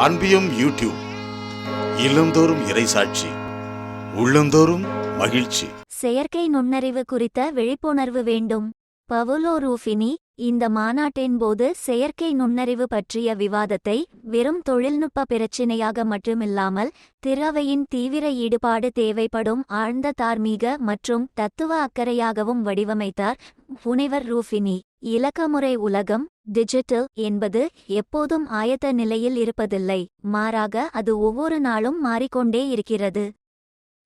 அன்பியும் YouTube இல்லந்தோறும் இறைசாட்சி உள்ளந்தோறும் மகிழ்ச்சி. செயற்கை நுண்ணறிவு குறித்த விழிப்புணர்வு வேண்டும். பவுலோ ரூஃபினி இந்த மாநாட்டின் போது செயற்கை நுண்ணறிவு பற்றிய விவாதத்தை வெறும் தொழில்நுட்ப பிரச்சினையாக மட்டுமில்லாமல் திறவையின் தீவிர ஈடுபாடு தேவைப்படும் ஆழ்ந்த தார்மீக மற்றும் தத்துவ அக்கறையாகவும் வடிவமைத்தார். முனைவர் ரூஃபினி இலக்கமுறை உலகம் டிஜிட்டல் என்பது எப்போதும் ஆயத்த நிலையில் இருப்பதில்லை, மாறாக அது ஒவ்வொரு நாளும் மாறிக்கொண்டே இருக்கிறது.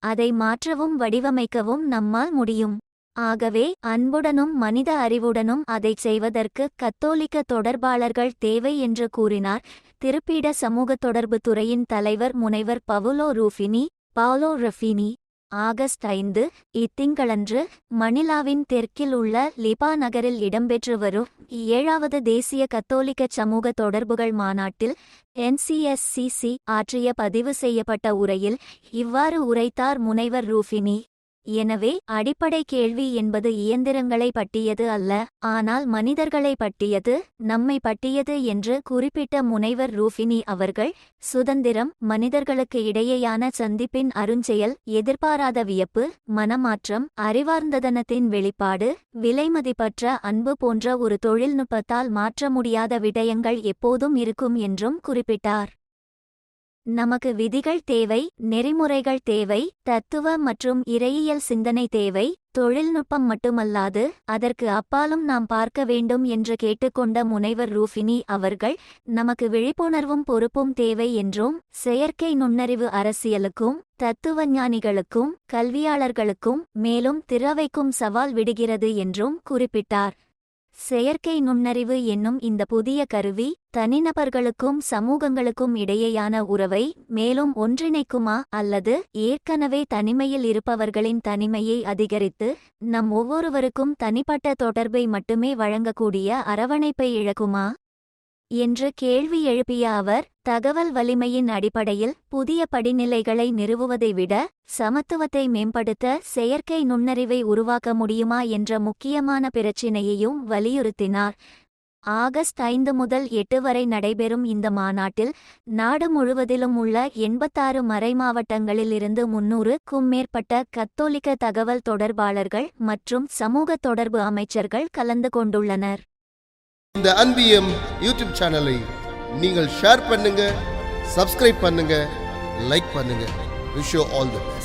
அதை மாற்றவும் வடிவமைக்கவும் நம்மால் முடியும். ஆகவே அன்புடனும் மனித அறிவுடனும் அதைச் செய்வதற்கு கத்தோலிக்க தொடர்பாளர்கள் தேவை என்று கூறினார். திருப்பீட சமூக தொடர்பு துறையின் தலைவர் முனைவர் பவுலோ ரஃபினி. ஆகஸ்ட் 5 இத்திங்களன்று மணிலாவின் தெற்கில் உள்ள லிபா நகரில் இடம்பெற்று வரும் 7வது தேசிய கத்தோலிக்க சமூக தொடர்புகள் மாநாட்டில் NCSCC ஆற்றிய பதிவு செய்யப்பட்ட உரையில் இவ்வாறு உரைத்தார் முனைவர் ரூஃபினி. எனவே அடிப்படை கேள்வி என்பது இயந்திரங்களை பற்றியது அல்ல, ஆனால் மனிதர்களை பற்றியது, நம்மை பற்றியது என்று குறிப்பிட்ட முனைவர் ரூஃபினி அவர்கள், சுதந்திரம், மனிதர்களுக்கு இடையேயான சந்திப்பின் அருஞ்செயல், எதிர்பாராத வியப்பு, மனமாற்றம், அறிவார்ந்ததனத்தின் வெளிப்பாடு, விலைமதிப்பற்ற அன்பு போன்ற ஒரு தொழில்நுட்பத்தால் மாற்ற முடியாத விடயங்கள் எப்போதும் இருக்கும் என்றும் குறிப்பிட்டார். நமக்கு விதிகள் தேவை, நெறிமுறைகள் தேவை, தத்துவ மற்றும் இறையியல் சிந்தனை தேவை, தொழில்நுட்பம் மட்டுமல்லாது அதற்கு அப்பாலும் நாம் பார்க்க வேண்டும் என்று கேட்டுக்கொண்ட முனைவர் ரூஃபினி அவர்கள், நமக்கு விழிப்புணர்வும் பொறுப்பும் தேவை என்றும், செயற்கை நுண்ணறிவு அரசியலுக்கும் தத்துவஞானிகளுக்கும் கல்வியாளர்களுக்கும் மேலும் திறவைக்கும் சவால் விடுகிறது என்றும் குறிப்பிட்டார். செயற்கை நுண்ணறிவு என்னும் இந்த புதிய கருவி தனிநபர்களுக்கும் சமூகங்களுக்கும் இடையேயான உறவை மேலும் ஒன்றிணைக்குமா அல்லது ஏற்கனவே தனிமையில் இருப்பவர்களின் தனிமையை அதிகரித்து நம் ஒவ்வொருவருக்கும் தனிப்பட்ட தொடர்பை மட்டுமே வழங்கக்கூடிய அரவணைப்பை இழக்குமா என்று கேள்வி எழுப்பிய அவர், தகவல் வலிமையின் அடிப்படையில் புதிய படிநிலைகளை நிறுவுவதை விட சமத்துவத்தை மேம்படுத்த செயற்கை நுண்ணறிவை உருவாக்க முடியுமா என்ற முக்கியமான பிரச்சினையையும் வலியுறுத்தினார். ஆகஸ்ட் 5 முதல் 8 வரை நடைபெறும் இந்த மாநாட்டில் நாடு முழுவதிலும் உள்ள 86 மறைமாவட்டங்களிலிருந்து 300க்கும் மேற்பட்ட கத்தோலிக்க தகவல் தொடர்பாளர்கள் மற்றும் சமூக தொடர்பு அமைச்சர்கள் கலந்து கொண்டுள்ளனர். இந்த அன்பியம் யூடியூப் சேனலை நீங்கள் ஷேர் பண்ணுங்க, சப்ஸ்கிரைப் பண்ணுங்க, லைக் பண்ணுங்க. Wish you all the best.